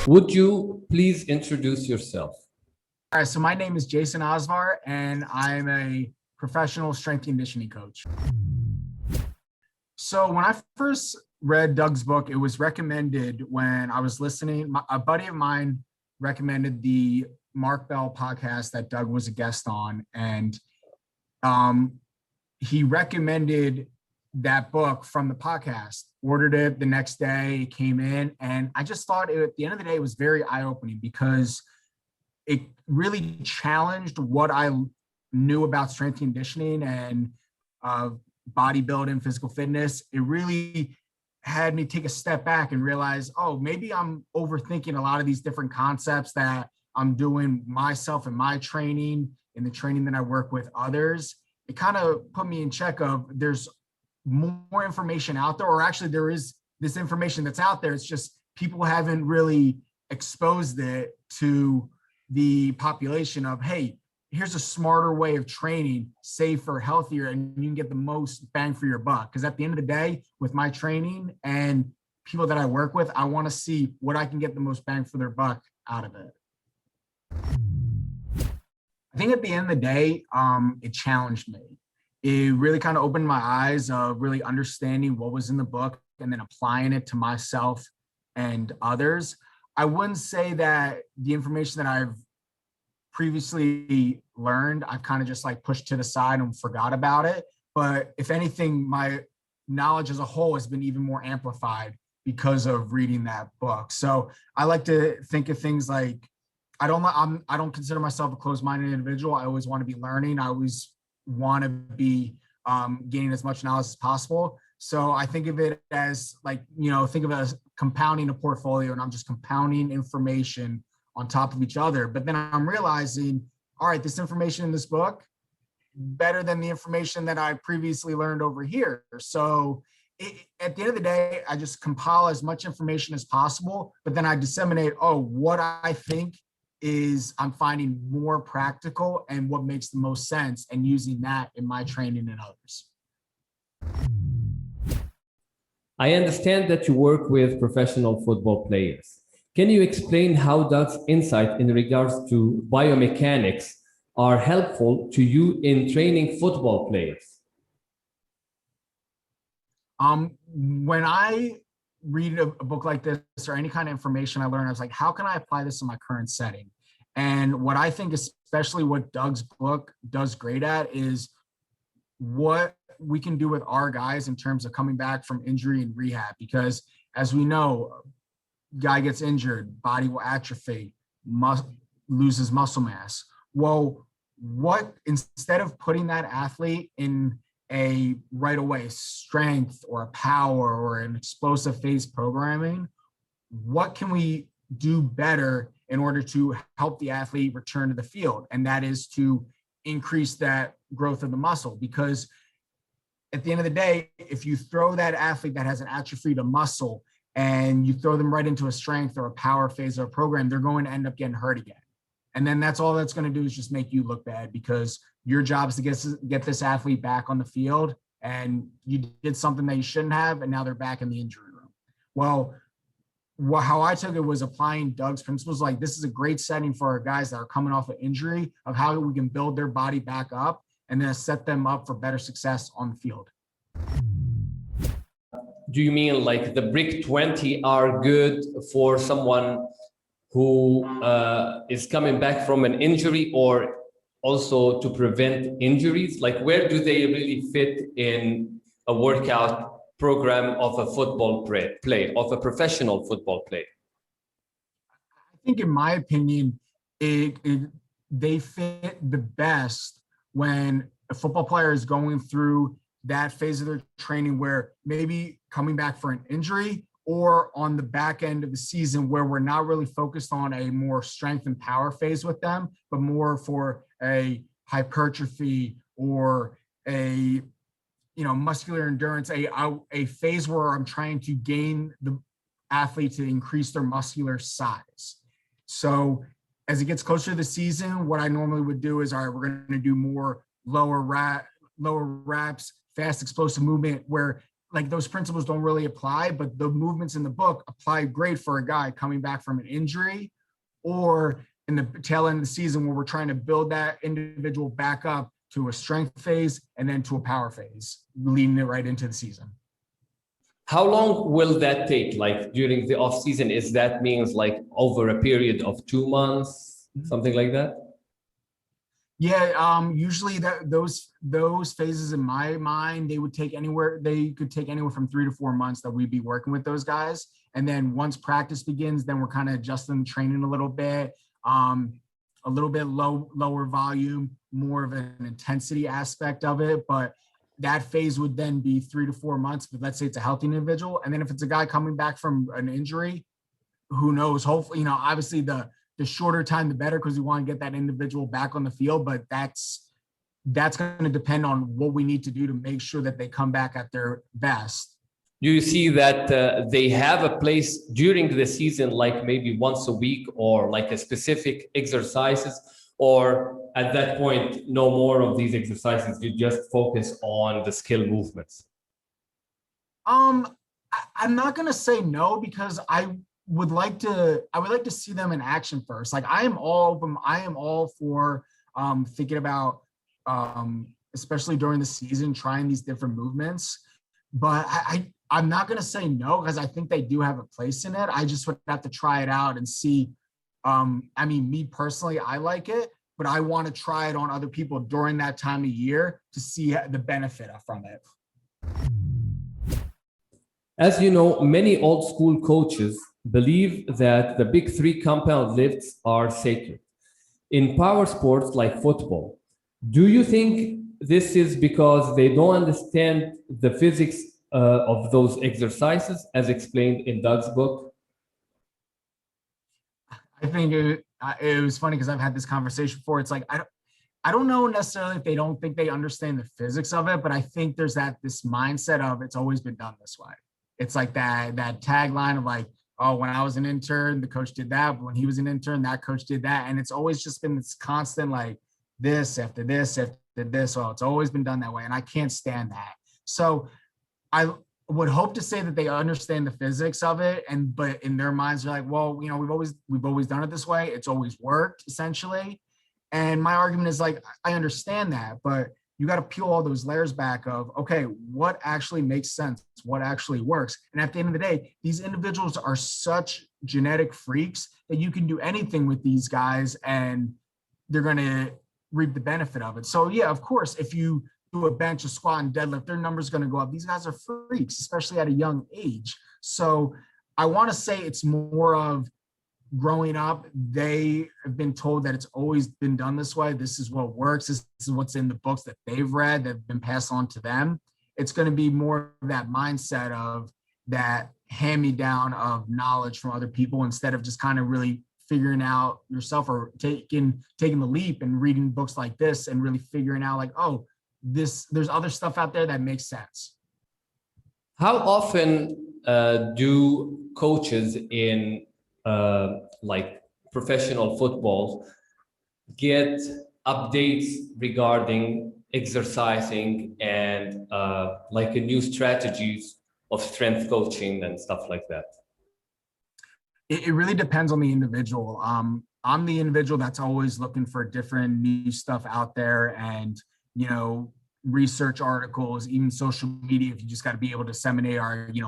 Would you please introduce yourself? All right, so my name is Jason Oszvart, and I'm a professional strength conditioning coach. So when I first read Doug's book, it was recommended when I was listening. A buddy of mine recommended the Mark Bell podcast that Doug was a guest on, and he recommended that book from the podcast. Ordered it the next day, it came in, and I just thought at the end of the day, it was very eye-opening because it really challenged what I knew about strength conditioning and bodybuilding, physical fitness. It really had me take a step back and realize, oh, maybe I'm overthinking a lot of these different concepts that I'm doing myself in my training, in the training that I work with others. It kind of put me in check of there's more information out there, or actually there is this information that's out there. It's just people haven't really exposed it to the population of, hey, here's a smarter way of training, safer, healthier, and you can get the most bang for your buck. Because at the end of the day, with my training and people that I work with, I want to see what I can get the most bang for their buck out of it. I think at the end of the day, it challenged me. It really kind of opened my eyes of really understanding what was in the book and then applying it to myself and others. I wouldn't say that the information that I've previously learned, I've kind of just like pushed to the side and forgot about it. But if anything, my knowledge as a whole has been even more amplified because of reading that book. So I like to think of things like, I don't consider myself a closed-minded individual. I always want to be learning. I always want to be gaining as much knowledge as possible. So I think of it as like, think of it as compounding a portfolio, and I'm just compounding information on top of each other. But then I'm realizing, all right, this information in this book, better than the information that I previously learned over here. So at the end of the day, I just compile as much information as possible, but then I disseminate, what I think is I'm finding more practical and what makes the most sense, and using that in my training and others. I understand that you work with professional football players. Can you explain how Doug's insight in regards to biomechanics are helpful to you in training football players? When I read a book like this or any kind of information I learn, I was like, how can I apply this in my current setting? And what I think, especially what Doug's book does great at, is what we can do with our guys in terms of coming back from injury and rehab. Because as we know, guy gets injured, body will atrophy, loses muscle mass. Well, instead of putting that athlete in a right away strength or a power or an explosive phase programming, what can we do better in order to help the athlete return to the field? And that is to increase that growth of the muscle. Because at the end of the day, if you throw that athlete that has an atrophied muscle and you throw them right into a strength or a power phase or a program, they're going to end up getting hurt again. And then that's all that's going to do is just make you look bad, because your job is to get this athlete back on the field, and you did something that you shouldn't have, and now they're back in the injury room. Well, how I took it was applying Doug's principles. Like, this is a great setting for our guys that are coming off an injury, of how we can build their body back up and then set them up for better success on the field. Do you mean like the Brig-20 are good for someone who is coming back from an injury, or also to prevent injuries? Like, where do they really fit in a workout program of a football play, of a professional football player? I think, in my opinion, they fit the best when a football player is going through that phase of their training where maybe coming back for an injury, or on the back end of the season where we're not really focused on a more strength and power phase with them, but more for a hypertrophy or a muscular endurance, a phase where I'm trying to gain the athlete to increase their muscular size. So as it gets closer to the season, what I normally would do is, all right, we're going to do more lower reps, fast explosive movement, where like those principles don't really apply, but the movements in the book apply great for a guy coming back from an injury or in the tail end of the season where we're trying to build that individual back up to a strength phase and then to a power phase, leading it right into the season. How long will that take? Like during the off season, is that means like over a period of 2 months, something like that? Yeah, usually those phases in my mind, they could take anywhere from 3 to 4 months that we'd be working with those guys. And then once practice begins, then we're kind of adjusting the training a little bit lower volume, more of an intensity aspect of it. But that phase would then be 3 to 4 months, but let's say it's a healthy individual. And then if it's a guy coming back from an injury, who knows, hopefully, obviously the shorter time, the better, because we want to get that individual back on the field. But that's going to depend on what we need to do to make sure that they come back at their best. Do you see that they have a place during the season, like maybe once a week or like a specific exercises, or at that point, no more of these exercises, you just focus on the skill movements? I'm not going to say no, because I would like to see them in action first. Like I am all for thinking about especially during the season, trying these different movements. But I'm not going to say no, because I think they do have a place in it. I just would have to try it out and see. I mean, me personally, I like it, but I want to try it on other people during that time of year to see the benefit from it. As you know, many old school coaches believe that the big three compound lifts are sacred. In power sports like football, do you think this is because they don't understand the physics of those exercises as explained in Doug's book? I think it was funny because I've had this conversation before. It's like, I don't know necessarily if they don't think they understand the physics of it, but I think there's this mindset of it's always been done this way. It's like that tagline of like, oh, when I was an intern, the coach did that. But when he was an intern, that coach did that. And it's always just been this constant, like this after this after this. Well, it's always been done that way. And I can't stand that. So I would hope to say that they understand the physics of it. But in their minds, they're like, well, we've always done it this way. It's always worked, essentially. And my argument is like, I understand that, but you got to peel all those layers back of, okay, what actually makes sense? What actually works? And at the end of the day, these individuals are such genetic freaks that you can do anything with these guys and they're going to reap the benefit of it. So yeah, of course, if you do a bench, a squat, and deadlift, their number's going to go up. These guys are freaks, especially at a young age. So I want to say it's more of growing up, they have been told that it's always been done this way. This is what works. This is what's in the books that they've read that have been passed on to them. It's going to be more of that mindset of that hand-me-down of knowledge from other people instead of just kind of really figuring out yourself or taking the leap and reading books like this and really figuring out like, oh, there's other stuff out there that makes sense. How often do coaches in like professional football get updates regarding exercising and like a new strategies of strength coaching and stuff like that? It really depends on the individual. I'm the individual that's always looking for different new stuff out there and, research articles, even social media, if you just got to be able to disseminate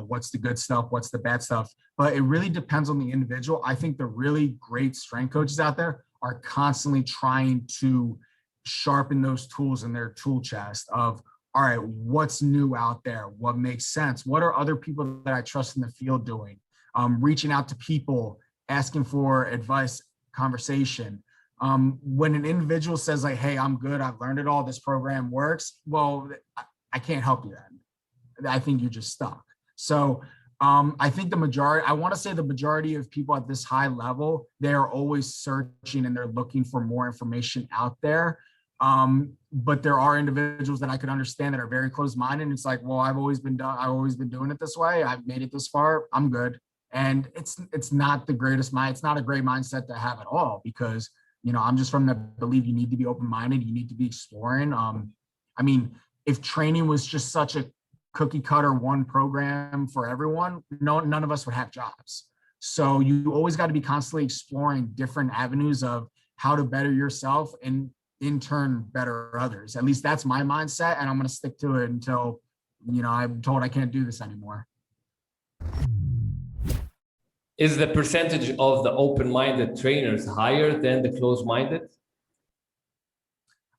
what's the good stuff, what's the bad stuff. But it really depends on the individual. I think the really great strength coaches out there are constantly trying to sharpen those tools in their tool chest of, all right, what's new out there? What makes sense? What are other people that I trust in the field doing? Reaching out to people, asking for advice, conversation. When an individual says like, hey, I'm good, I've learned it all, this program works, well, I can't help you then. I think you're just stuck. So I think I want to say the majority of people at this high level, they're always searching and they're looking for more information out there. But there are individuals that I could understand that are very closed-minded. And it's like, well, I've always been doing it this way. I've made it this far. I'm good. And it's not the greatest mind. It's not a great mindset to have at all, because I'm just from the belief you need to be open-minded. You need to be exploring. I mean, if training was just such a cookie cutter one program for everyone, none of us would have jobs. So you always got to be constantly exploring different avenues of how to better yourself and in turn better others. At least that's my mindset, and I'm going to stick to it until, I'm told I can't do this anymore. Is the percentage of the open-minded trainers higher than the closed-minded?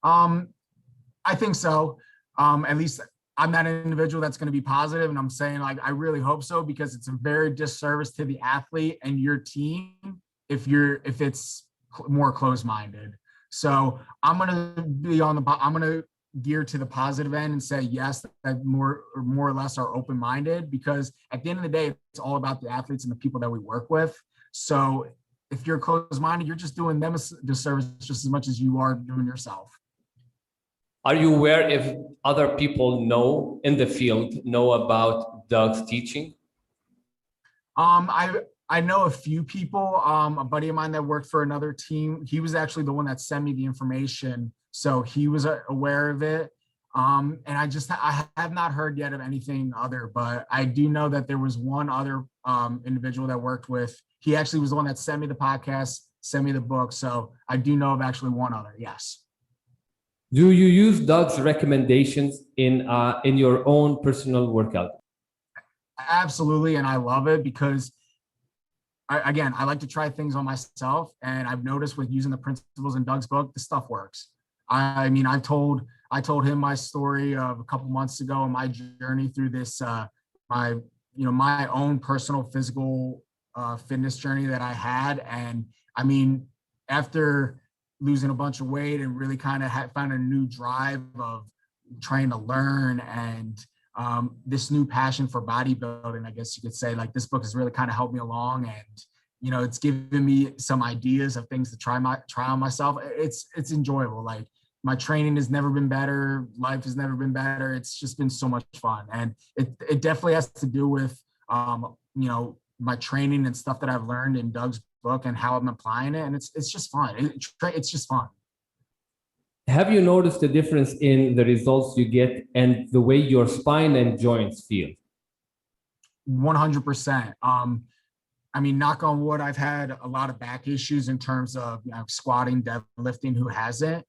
I think so. At least I'm that individual that's going to be positive, and I'm saying, like, I really hope so, because it's a very disservice to the athlete and your team if it's more closed-minded. So I'm going to gear to the positive end and say yes, that more or less are open-minded, because at the end of the day, it's all about the athletes and the people that we work with. So if you're closed-minded, you're just doing them a disservice just as much as you are doing yourself. Are you aware if other people in the field know about Doug's teaching? I know a few people. A buddy of mine that worked for another team, he was actually the one that sent me the information, so he was aware of it. And I have not heard yet of anything other, but I do know that there was one other individual that worked with. He actually was the one that sent me the podcast, sent me the book, so I do know of actually one other. Yes. Do you use Doug's recommendations in your own personal workout? Absolutely, and I love it because I like to try things on myself, and I've noticed with using the principles in Doug's book, this stuff works. I mean, I told him my story of a couple months ago and my journey through this, my own personal physical fitness journey that I had. And I mean, after losing a bunch of weight and really kind of found a new drive of trying to learn and this new passion for bodybuilding, I guess you could say, like, this book has really kind of helped me along, and it's given me some ideas of things to try on myself. It's enjoyable. Like, my training has never been better. Life has never been better. It's just been so much fun, and it definitely has to do with my training and stuff that I've learned in Doug's book and how I'm applying it, and it's just fun. It's just fun. Have you noticed a difference in the results you get and the way your spine and joints feel? 100%. I mean, knock on wood, I've had a lot of back issues in terms of squatting, deadlifting. Who hasn't?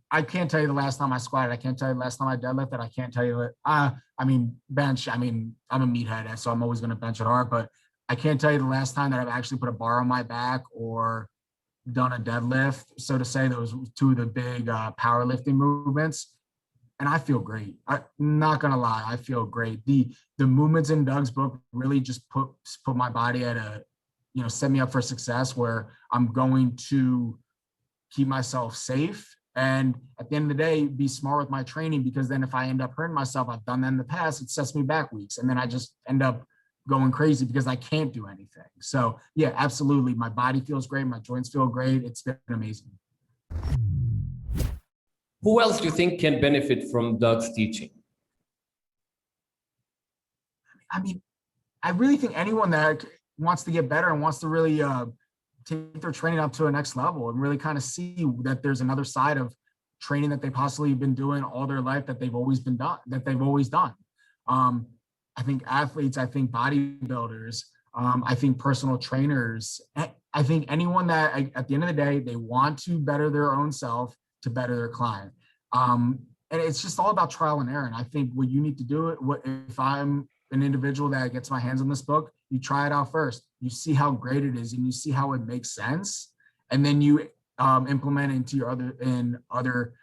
I can't tell you the last time I squatted. I can't tell you the last time I deadlifted. I can't tell you that. I mean, bench. I mean, I'm a meathead, so I'm always going to bench it hard. But I can't tell you the last time that I've actually put a bar on my back or done a deadlift, so to say. Those two of the big powerlifting movements, and I feel great. I'm not gonna lie, I feel great. The movements in Doug's book really just put my body at a, set me up for success, where I'm going to keep myself safe, and at the end of the day, be smart with my training, because then if I end up hurting myself, I've done that in the past, it sets me back weeks, and then I just end up going crazy because I can't do anything. So yeah, absolutely. My body feels great. My joints feel great. It's been amazing. Who else do you think can benefit from Doug's teaching? I mean, I really think anyone that wants to get better and wants to really take their training up to a next level and really kind of see that there's another side of training that they possibly been doing all their life that they've always done. I think athletes, I think bodybuilders, I think personal trainers, I think anyone that at the end of the day, they want to better their own self to better their client. And it's just all about trial and error. And I think what you need to do, if I'm an individual that gets my hands on this book, you try it out first. You see how great it is and you see how it makes sense. And then you implement it into your other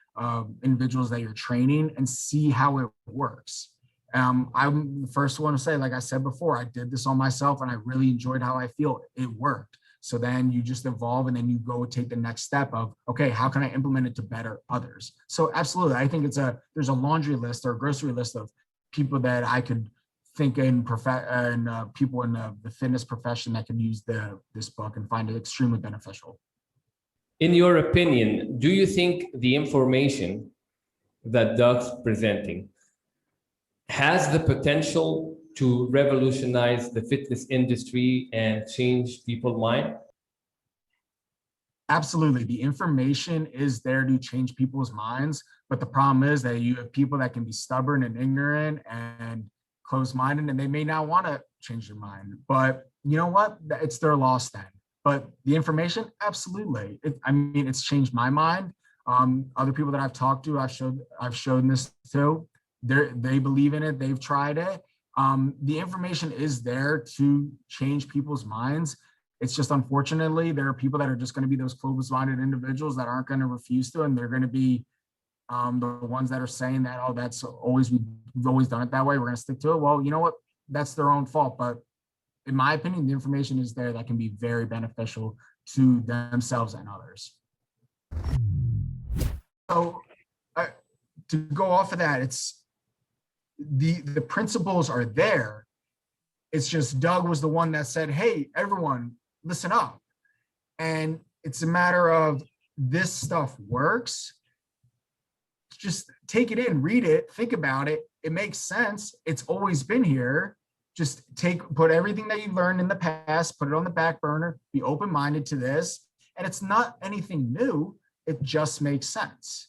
individuals that you're training and see how it works. I'm the first one to say, like I said before, I did this on myself and I really enjoyed how I feel. It worked. So then you just evolve and then you go take the next step of, okay, how can I implement it to better others? So absolutely. I think there's a laundry list or a grocery list of people that I could think people in the fitness profession that could use this book and find it extremely beneficial. In your opinion, do you think the information that Doug's presenting has the potential to revolutionize the fitness industry and change people's mind? Absolutely. The information is there to change people's minds. But the problem is that you have people that can be stubborn and ignorant and closed-minded, and they may not want to change their mind. But you know what? It's their loss then. But the information, absolutely. I mean, it's changed my mind. Other people that I've talked to, I've shown this to. They believe in it. They've tried it. The information is there to change people's minds. It's just, unfortunately, there are people that are just going to be those closed-minded individuals that aren't going to refuse to, and they're going to be the ones that are saying that, oh, we've always done it that way, we're going to stick to it. Well, you know what? That's their own fault. But in my opinion, the information is there that can be very beneficial to themselves and others. So to go off of that, it's the principles are there. It's just Doug was the one that said, hey, everyone, listen up. And it's a matter of, this stuff works. Just take it in, read it, think about it. It makes sense. It's always been here. Just put everything that you've learned in the past, put it on the back burner, be open-minded to this. And it's not anything new. It just makes sense.